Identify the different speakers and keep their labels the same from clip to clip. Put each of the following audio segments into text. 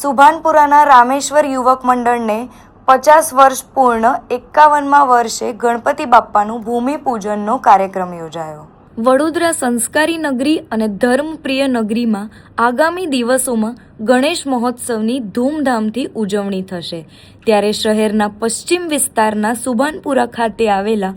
Speaker 1: સુભાનપુરાના રામેશ્વર યુવક મંડળને 50 વર્ષ પૂર્ણ 51મા વર્ષે ગણપતિ બાપ્પાનું ભૂમિપૂજનનો કાર્યક્રમ યોજાયો। વડોદરા સંસ્કારી નગરી અને ધર્મપ્રિય નગરીમાં આગામી દિવસોમાં ગણેશ મહોત્સવની ધૂમધામથી ઉજવણી થશે। ત્યારે શહેરના પશ્ચિમ વિસ્તારના સુભાનપુરા ખાતે આવેલા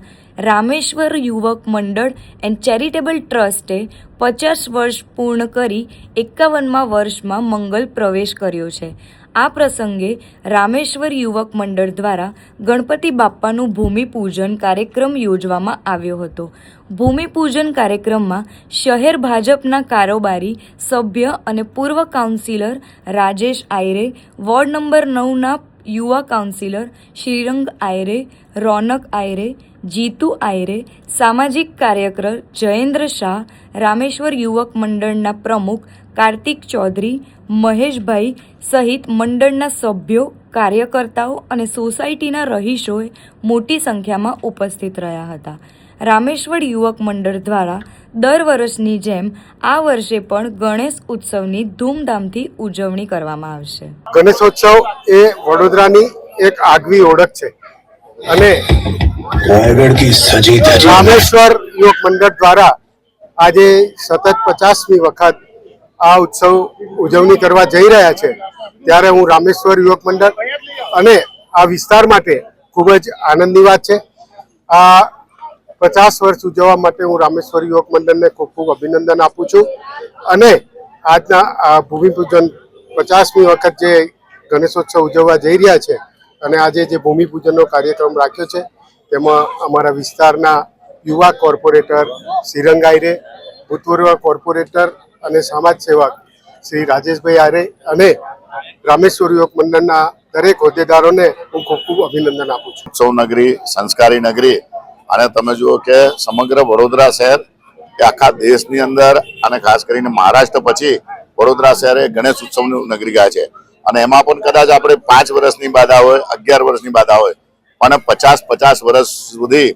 Speaker 1: રામેશ્વર યુવક મંડળ એન્ડ ચેરિટેબલ ટ્રસ્ટે 50 વર્ષ પૂર્ણ કરી 51મા વર્ષમાં મંગલ પ્રવેશ કર્યો છે। આ પ્રસંગે રામેશ્વર યુવક મંડળ દ્વારા ગણપતિ બાપ્પાનું ભૂમિપૂજન કાર્યક્રમ યોજવામાં આવ્યો હતો। ભૂમિપૂજન કાર્યક્રમમાં શહેર ભાજપના કારોબારી સભ્ય અને પૂર્વ કાઉન્સિલર રાજેશ આયરે, વોર્ડ નંબર 9ના યુવા કાઉન્સિલર શ્રીરંગ આયરે, રોનક આયરે, જીતુ આયરે, સામાજિક કાર્યકર જયેન્દ્ર શાહ, રામેશ્વર યુવક મંડળના પ્રમુખ કાર્તિક ચૌધરી, મહેશભાઈ સહિત મંડળના સભ્યો, કાર્યકર્તાઓ અને સોસાયટીના રહીશોએ મોટી સંખ્યામાં ઉપસ્થિત રહ્યા હતા। રામેશ્વર યુવક મંડળ દ્વારા દર વર્ષની જેમ આ વર્ષે પણ ગણેશ ઉત્સવની ધૂમધામથી ઉજવણી કરવામાં આવશે।
Speaker 2: ગણેશોત્સવ એ વડોદરાની એક આગવી ઓળખ છે અને રામેશ્વર યુવક મંડળ દ્વારા આજે સતત 50મી વખત આ ઉત્સવ ઉજવણી કરવા જઈ રહ્યા છે। ત્યારે હું રામેશ્વર યુવક મંડળ અને આ વિસ્તાર માટે ખૂબ જ આનંદની વાત છે। આ 50 વર્ષ ઉજવવા માટે હું રામેશ્વર યુવક મંડળને ખૂબ ખૂબ અભિનંદન આપું છું અને આજના આ ભૂમિપૂજન 50મી વખત જે ગણેશોત્સવ ઉજવવા જઈ રહ્યા છે અને આજે જે ભૂમિપૂજનનો કાર્યક્રમ રાખ્યો છે તેમાં અમારા વિસ્તારના યુવા કોર્પોરેટર શ્રીરંગ આયરે, ભૂતપૂર્વ કોર્પોરેટર અને સમાજ સેવક શ્રી રાજેશભાઈ આયરે અને રામેશ્વર યુવક મંડળના દરેક હોદ્દેદારોને હું ખૂબ ખૂબ અભિનંદન આપું છું।
Speaker 3: ઉત્સવ નગરી, સંસ્કારી નગરી અને તમે જુઓ કે સમગ્ર વડોદરા શહેર કે આખા દેશની અંદર અને ખાસ કરીને મહારાષ્ટ્ર પછી વડોદરા શહેર એ ગણેશ ઉત્સવની નગરી ગયા છે અને એમાં પણ કદાચ આપણે 5 વર્ષની બાધા હોય, 11 વર્ષની બાધા હોય અને 50 વર્ષ સુધી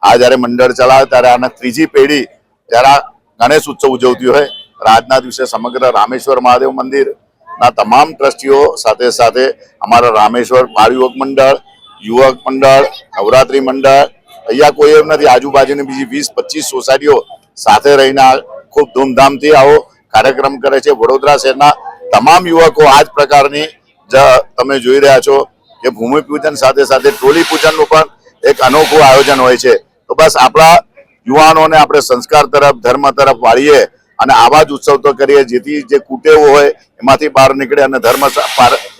Speaker 3: આ જ્યારે મંડળ ચલાવે ત્યારે આના ત્રીજી પેઢી ત્યારે ગણેશ ઉત્સવ ઉજવતી હોય। આજના દિવસે સમગ્ર રામેશ્વર મહાદેવ મંદિરના તમામ ટ્રસ્ટીઓ સાથે સાથે અમારા રામેશ્વર બાળ યુવક મંડળ, યુવક મંડળ, નવરાત્રી મંડળ, અહીંયા કોઈ એમ નથી, આજુબાજુની બીજી 20-25 સોસાયટીઓ સાથે રહીને ખૂબ ધૂમધામથી આવો કાર્યક્રમ કરે છે। વડોદરા શહેરના તમામ યુવકો આ જ પ્રકારની તમે જોઈ રહ્યા છો કે ભૂમિપૂજન સાથે સાથે ટોલી પૂજનનું પણ એક અનોખું આયોજન હોય છે। તો બસ આપણા યુવાનોને આપણે સંસ્કાર તરફ, ધર્મ તરફ વાળીએ અને આવા જ ઉત્સવ તો કરીએ જેથી જે કુટેવો હોય એમાંથી બહાર નીકળે અને ધર્મ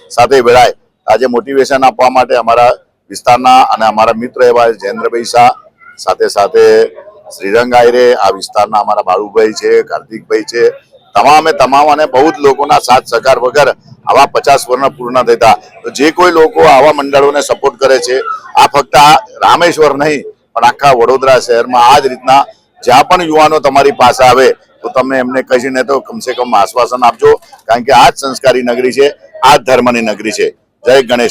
Speaker 3: સાથે ભેળાય। આજે મોટિવેશન આપવા માટે અમારા વિસ્તારના અને અમારા મિત્ર એવા જયેન્દ્રભાઈ શાહ, સાથે સાથે શ્રીરંગ આયરે, આ વિસ્તારના અમારા બાળુભાઈ છે, કાર્તિકભાઈ છે, તમામ અને બહુ જ લોકોના સાથ સહકાર વગર આવા 50 વર્ષ પૂર્ણ થતા। તો જે કોઈ લોકો આવા મંડળોને સપોર્ટ કરે છે, આ ફક્ત રામેશ્વર નહીં પણ આખા વડોદરા શહેરમાં આ જ રીતના જ્યાં પણ યુવાનો તમારી પાસે આવે તો તમે એમને કહીને તો કમસે કમ આશ્વાસન આપજો, કારણ કે આ જ સંસ્કારી નગરી છે, આ જ ધર્મની નગરી છે। જય ગણેશ।